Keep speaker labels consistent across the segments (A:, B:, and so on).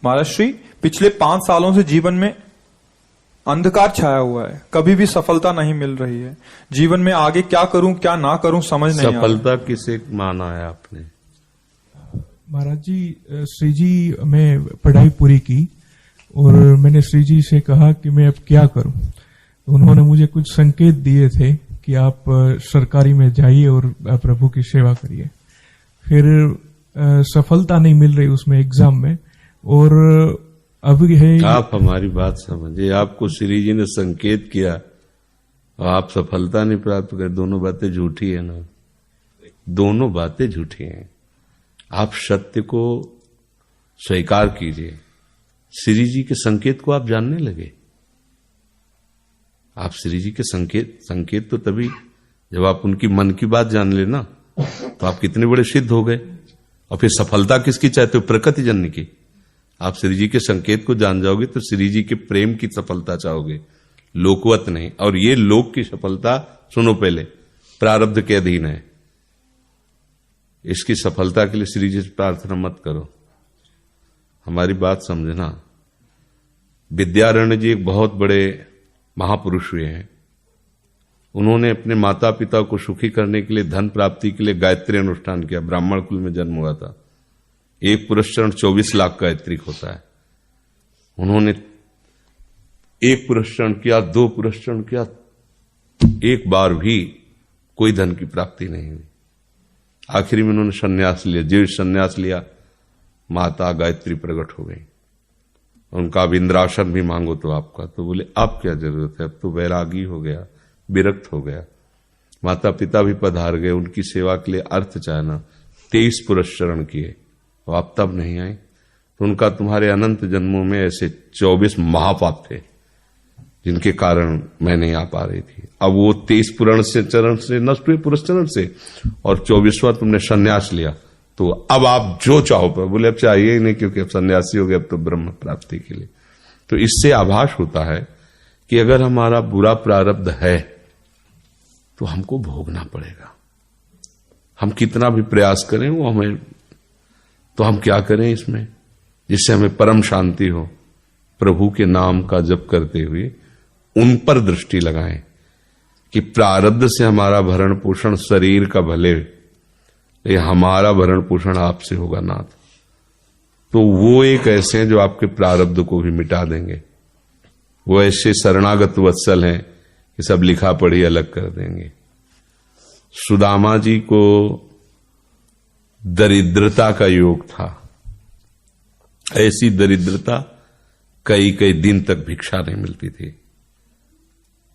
A: महाराज श्री, पिछले 5 सालों से जीवन में अंधकार छाया हुआ है, कभी भी सफलता नहीं मिल रही है। जीवन में आगे क्या करूं क्या ना करूं समझ नहीं आ रहा।
B: सफलता किसे माना है आपने?
C: महाराज जी, श्री जी मैं पढ़ाई पूरी की और मैंने श्री जी से कहा कि मैं अब क्या करूं। तो उन्होंने मुझे कुछ संकेत दिए थे कि आप सरकारी में जाइए और प्रभु की सेवा करिए। फिर सफलता नहीं मिल रही उसमें एग्जाम में, और अभी है।
B: आप हमारी बात समझिए, आपको श्री जी ने संकेत किया और आप सफलता नहीं प्राप्त कर, दोनों बातें झूठी है ना, दोनों बातें झूठी हैं। आप सत्य को स्वीकार कीजिए। श्री जी के संकेत को आप जानने लगे। आप श्री जी के संकेत तो तभी जब आप उनकी मन की बात जान लेना, तो आप कितने बड़े सिद्ध हो गए। और फिर सफलता किसकी चाहते हो? प्रकृति जन्य की। आप श्री जी के संकेत को जान जाओगे तो श्री जी के प्रेम की सफलता चाहोगे, लोकवत नहीं। और ये लोक की सफलता, सुनो पहले, प्रारब्ध के अधीन है। इसकी सफलता के लिए श्री जी से प्रार्थना मत करो। हमारी बात समझना। विद्यारण्य जी एक बहुत बड़े महापुरुष हुए हैं। उन्होंने अपने माता पिता को सुखी करने के लिए, धन प्राप्ति के लिए गायत्री अनुष्ठान किया। ब्राह्मण कुल में जन्म हुआ था। एक पुरस्चरण 24 लाख गायत्री होता है। उन्होंने एक पुरस्चरण किया, 2 पुरस्चरण किया, एक बार भी कोई धन की प्राप्ति नहीं हुई। आखिरी में उन्होंने संन्यास लिया। जीव संन्यास लिया, माता गायत्री प्रकट हो गई। उनका अब इंद्रासन भी मांगो तो आपका, तो बोले अब क्या जरूरत है, अब तो वैरागी हो गया, विरक्त हो गया। माता पिता भी पधार गए, उनकी सेवा के लिए अर्थ चाहना। 23 पुरस्चरण किए और आप तब नहीं आए, तो उनका तुम्हारे अनंत जन्मों में ऐसे 24 महापाप थे जिनके कारण मैं नहीं आ पा रही थी। अब वो 23 चरण से नष्ट हुए, पुरस्चरण से, और 24वां तुमने संन्यास लिया, तो अब आप जो चाहो पर। बोले अब चाहिए ही नहीं, क्योंकि अब सन्यासी हो गए, अब तो ब्रह्म प्राप्ति के लिए। तो इससे आभास होता है कि अगर हमारा बुरा प्रारब्ध है तो हमको भोगना पड़ेगा। हम कितना भी प्रयास करें वो हमें, तो हम क्या करें इसमें जिससे हमें परम शांति हो? प्रभु के नाम का जप करते हुए उन पर दृष्टि लगाएं कि प्रारब्ध से हमारा भरण पोषण शरीर का भले, ये हमारा भरण पोषण आपसे होगा नाथ। तो वो एक ऐसे हैं जो आपके प्रारब्ध को भी मिटा देंगे। वो ऐसे शरणागत वत्सल हैं कि सब लिखा पढ़ी अलग कर देंगे। सुदामा जी को दरिद्रता का योग था। ऐसी दरिद्रता, कई कई दिन तक भिक्षा नहीं मिलती थी।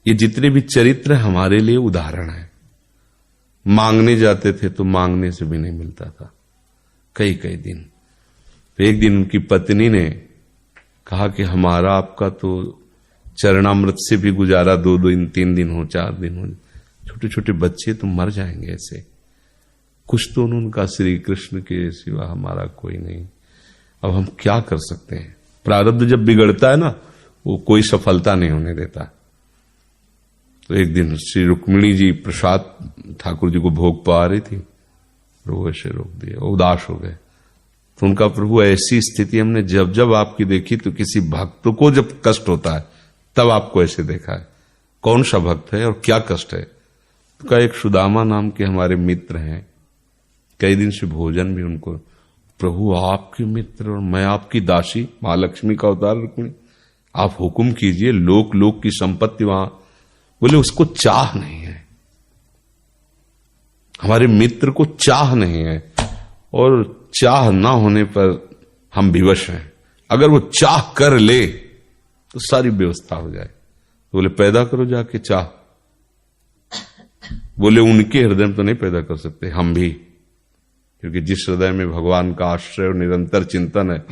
B: ये जितने भी चरित्र हमारे लिए उदाहरण है। मांगने जाते थे तो मांगने से भी नहीं मिलता था, कई कई दिन। तो एक दिन उनकी पत्नी ने कहा कि हमारा आपका तो चरणामृत से भी गुजारा 2 दिन 3 दिन हो, 4 दिन हो, छोटे छोटे बच्चे तो मर जाएंगे ऐसे। कुछ तो उन्होंने कहा, श्री कृष्ण के सिवा हमारा कोई नहीं, अब हम क्या कर सकते हैं। प्रारब्ध जब बिगड़ता है ना, वो कोई सफलता नहीं होने देता। तो एक दिन श्री रुक्मिणी जी प्रसाद ठाकुर जी को भोग पा रही थी, वो ऐसे रोक दिया, उदास हो गए। तो उनका, प्रभु ऐसी स्थिति हमने जब जब आपकी देखी, तो किसी भक्त को जब कष्ट होता है तब आपको ऐसे देखा है। कौन सा भक्त है और क्या कष्ट है? तो का एक सुदामा नाम के हमारे मित्र हैं, कई दिन से भोजन भी उनको। प्रभु आपके मित्र और मैं आपकी दासी, महालक्ष्मी का अवतार रुक्मिणी, आप हुक्म कीजिए, लोक लोक की संपत्ति वहां। बोले उसको चाह नहीं है, हमारे मित्र को चाह नहीं है, और चाह ना होने पर हम विवश हैं। अगर वो चाह कर ले तो सारी व्यवस्था हो जाए। तो बोले पैदा करो जाके चाह। बोले उनके हृदय में तो नहीं पैदा कर सकते, हम भी, क्योंकि जिस हृदय में भगवान का आश्रय और निरंतर चिंतन है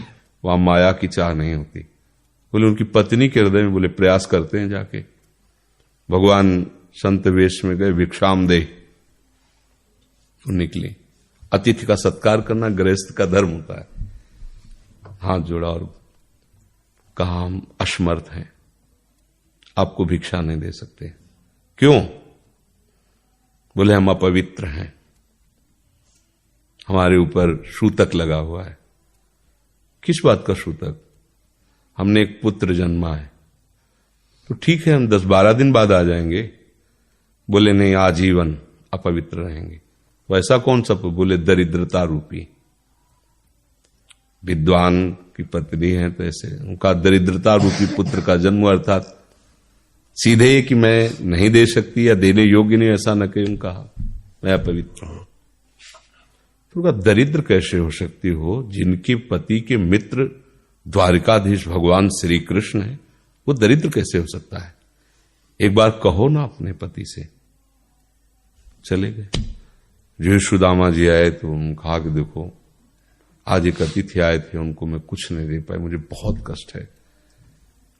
B: वहां माया की चाह नहीं होती। बोले उनकी पत्नी के हृदय में, बोले प्रयास करते हैं जाके। भगवान संत वेश में गए, भिक्षाम दे, निकली। अतिथि का सत्कार करना गृहस्थ का धर्म होता है। हाथ जोड़ा और कहा, हम असमर्थ हैं, आपको भिक्षा नहीं दे सकते। क्यों? बोले हम अपवित्र हैं, हमारे ऊपर सूतक लगा हुआ है। किस बात का सूतक? हमने एक पुत्र जन्मा है, तो ठीक है हम 10-12 दिन बाद आ जाएंगे। बोले नहीं, आजीवन अपवित्र रहेंगे। वैसा कौन सा? बोले दरिद्रता रूपी। विद्वान की पत्नी है तो ऐसे उनका दरिद्रता रूपी पुत्र का जन्म, अर्थात सीधे कि मैं नहीं दे सकती या देने योग्य नहीं, ऐसा न कहीं उनका मैं अपवित्र हूं। तो उनका दरिद्र कैसे हो सकती हो? जिनके पति के मित्र द्वारिकाधीश भगवान श्री कृष्ण है, वो दरिद्र कैसे हो सकता है? एक बार कहो ना अपने पति से। चले गए। जो सुदामा जी आए तो उन्होंने कहा कि देखो आज एक अतिथि आए थे, उनको मैं कुछ नहीं दे पाए, मुझे बहुत कष्ट है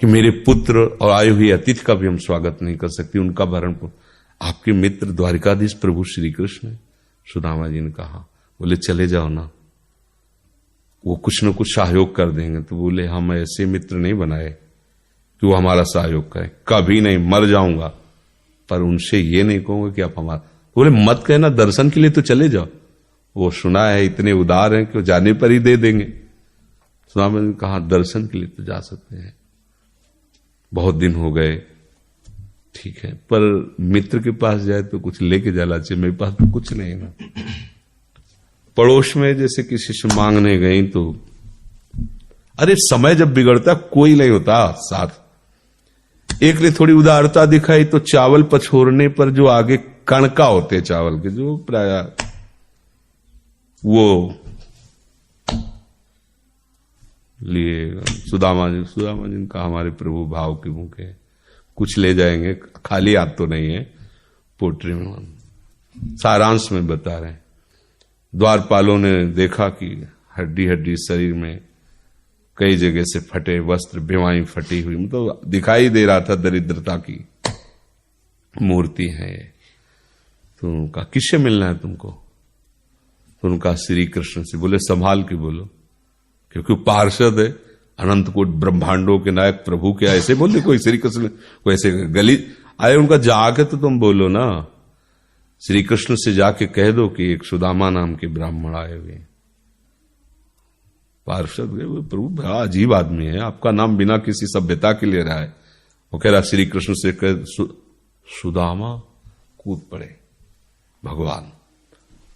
B: कि मेरे पुत्र और आए हुए अतिथि का भी हम स्वागत नहीं कर सकते, उनका भरण। आपके मित्र द्वारिकाधीश प्रभु श्री कृष्ण है। सुदामा जी ने कहा, बोले चले जाओ ना, वो कुछ न कुछ सहयोग कर देंगे। तो बोले हम ऐसे मित्र नहीं बनाए कि वो हमारा सहयोग करें, कभी नहीं, मर जाऊंगा पर उनसे ये नहीं कहूंगा कि आप हमारा। बोले मत कहना, दर्शन के लिए तो चले जाओ, वो सुना है इतने उदार हैं कि वो जाने पर ही दे देंगे। सुदामा ने कहा दर्शन के लिए तो जा सकते हैं, बहुत दिन हो गए, ठीक है, पर मित्र के पास जाए तो कुछ लेके जाना चाहिए, मेरे पास तो कुछ नहीं ना। पड़ोस में जैसे किसी से मांगने गई तो अरे समय जब बिगड़ता कोई नहीं होता साथ। एक ने थोड़ी उदारता दिखाई तो चावल पछोरने पर जो आगे कणका होते चावल के, जो प्राय वो लिए सुदामा जी ने कहा हमारे प्रभु भाव के मुख है, कुछ ले जाएंगे, खाली हाथ तो नहीं है। पोट्री में सारांश में बता रहे हैं, द्वारपालों ने देखा कि हड्डी हड्डी शरीर में कई जगह से फटे वस्त्र, बेवाई फटी हुई, मतलब दिखाई दे रहा था दरिद्रता की मूर्ति है। तो उनका किससे मिलना है तुमको? तो उनका श्री कृष्ण से। बोले संभाल के बोलो, क्योंकि पार्षद है, अनंत कोट ब्रह्मांडों के नायक प्रभु के ऐसे बोले कोई श्री कृष्ण को ऐसे गली आए। उनका जाके तो तुम बोलो ना, श्री कृष्ण से जाके कह दो कि एक सुदामा नाम के ब्राह्मण आए हुए। पार्षद गए, प्रभु बड़ा अजीब आदमी है, आपका नाम बिना किसी सभ्यता के ले रहा है। वो कह रहा श्री कृष्ण से कह सुदामा, कूद पड़े। भगवान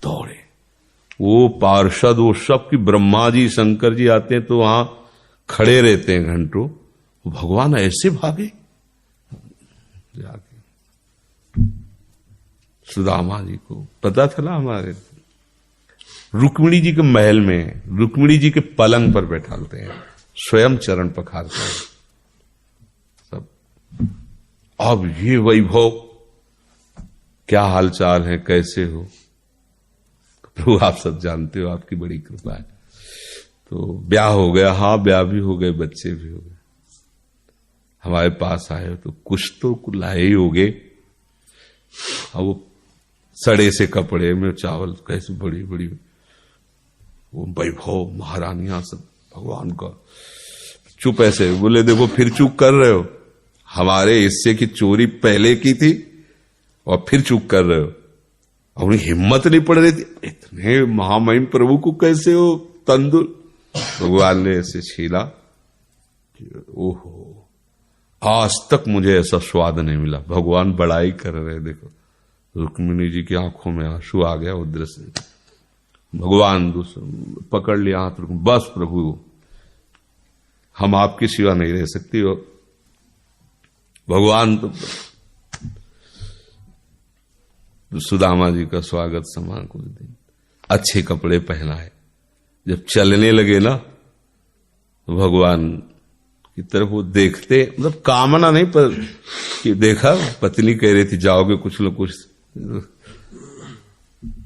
B: दौड़े, वो पार्षद, वो सब की ब्रह्मा जी शंकर जी आते हैं तो वहां खड़े रहते हैं घंटों, भगवान ऐसे भागे जाके। सुदामा जी को पता चला हमारे रुक्मिणी जी के महल में, रुक्मिणी जी के पलंग पर बैठाते हैं, स्वयं चरण पखारते हैं सब। अब ये वैभव, क्या हालचाल है, कैसे हो? प्रभु आप सब जानते हो, आपकी बड़ी कृपा है। तो ब्याह हो गया, हाँ ब्याह भी हो गए, बच्चे भी हो गए। हमारे पास आए हो तो कुछ तो लाए ही होगे। अब वो सड़े से कपड़े में चावल, कैसे बड़ी बड़ी वो वैभव, महारानियां सब, भगवान का। चुप ऐसे बोले, देखो फिर चूक कर रहे हो, हमारे हिस्से की चोरी पहले की थी और फिर चूक कर रहे हो। अपनी हिम्मत नहीं पड़ रही थी, इतने महामहिम प्रभु को कैसे हो तंदुर। भगवान ने ऐसे छीला, ओहो आज तक मुझे ऐसा स्वाद नहीं मिला। भगवान बड़ाई कर रहे, देखो रुक्मिणी जी की आंखों में आंसू आ गया उधर से। भगवान पकड़ लिया हाथ, बस प्रभु हम आपकी सिवा नहीं रह सकती हो। भगवान तो सुदामा जी का स्वागत समान कुछ दिन, अच्छे कपड़े पहनाए। जब चलने लगे ना तो भगवान की तरफ वो देखते, मतलब कामना नहीं पर कि देखा पत्नी कह रही थी जाओगे कुछ लोग कुछ,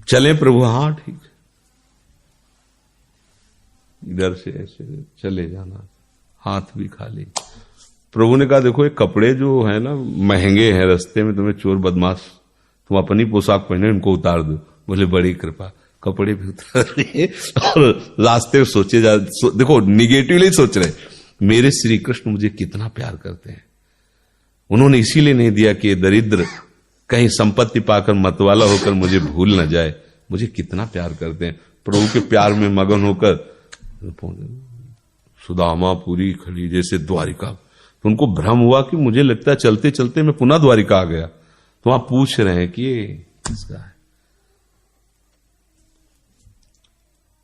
B: चले प्रभु, हाँ ठीक, इधर से ऐसे चले जाना, हाथ भी खाली। प्रभु ने कहा देखो ये कपड़े जो है ना महंगे हैं, रास्ते में तुम्हें चोर बदमाश, तुम अपनी पोशाक पहने इनको उतार दो। बोले बड़ी कृपा, कपड़े भी उतार दिए और रास्ते में सोचे देखो निगेटिवली सोच रहे, मेरे श्री कृष्ण मुझे कितना प्यार करते हैं। उन्होंने इसीलिए नहीं दिया कि ये दरिद्र कहीं संपत्ति पाकर मतवाला होकर मुझे भूल न जाए, मुझे कितना प्यार करते हैं। प्रभु के प्यार में मगन होकर सुदामापुरी खड़ी जैसे द्वारिका। तो उनको भ्रम हुआ कि मुझे लगता है चलते चलते मैं पुनः द्वारिका आ गया। तो वहां पूछ रहे हैं कि ये किसका है।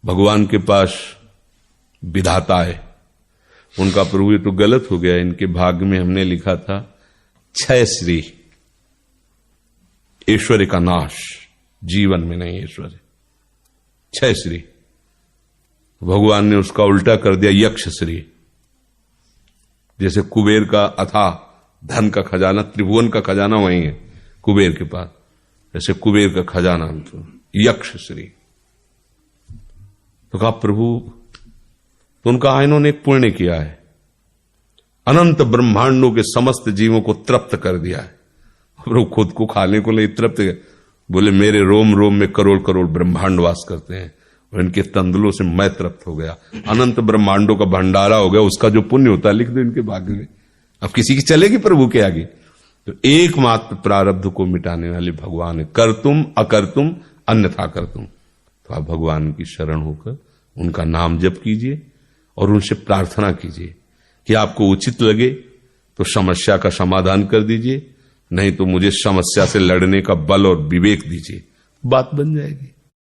B: भगवान के पास विधाता है, उनका प्रभु ये तो गलत हो गया, इनके भाग्य में हमने लिखा था क्षय श्री, ऐश्वर्य का नाश, जीवन में नहीं ऐश्वर्य, क्षय श्री। भगवान ने उसका उल्टा कर दिया यक्ष श्री। जैसे कुबेर का अथाह धन का खजाना, त्रिभुवन का खजाना वही है कुबेर के पास, जैसे कुबेर का खजाना तो यक्ष श्री। तो कहा प्रभु, तो उनका इन्होंने एक पुण्य किया है, अनंत ब्रह्मांडों के समस्त जीवों को तृप्त कर दिया है। प्रभु खुद को खाने को ले तृप्त, बोले मेरे रोम रोम में करोड़ करोड़ ब्रह्मांड वास करते हैं और इनके तंदुलों से मैं तृप्त हो गया, अनंत ब्रह्मांडों का भंडारा हो गया। उसका जो पुण्य होता है लिख दो इनके भाग्य में। अब किसी की चलेगी प्रभु के आगे। तो एकमात्र प्रारब्ध को मिटाने वाले भगवान है, कर तुम अकर तुम अन्यथा कर तुम। तो आप भगवान की शरण होकर उनका नाम जप कीजिए और उनसे प्रार्थना कीजिए कि आपको उचित लगे तो समस्या का समाधान कर दीजिए, नहीं तो मुझे समस्या से लड़ने का बल और विवेक दीजिए, बात बन जाएगी।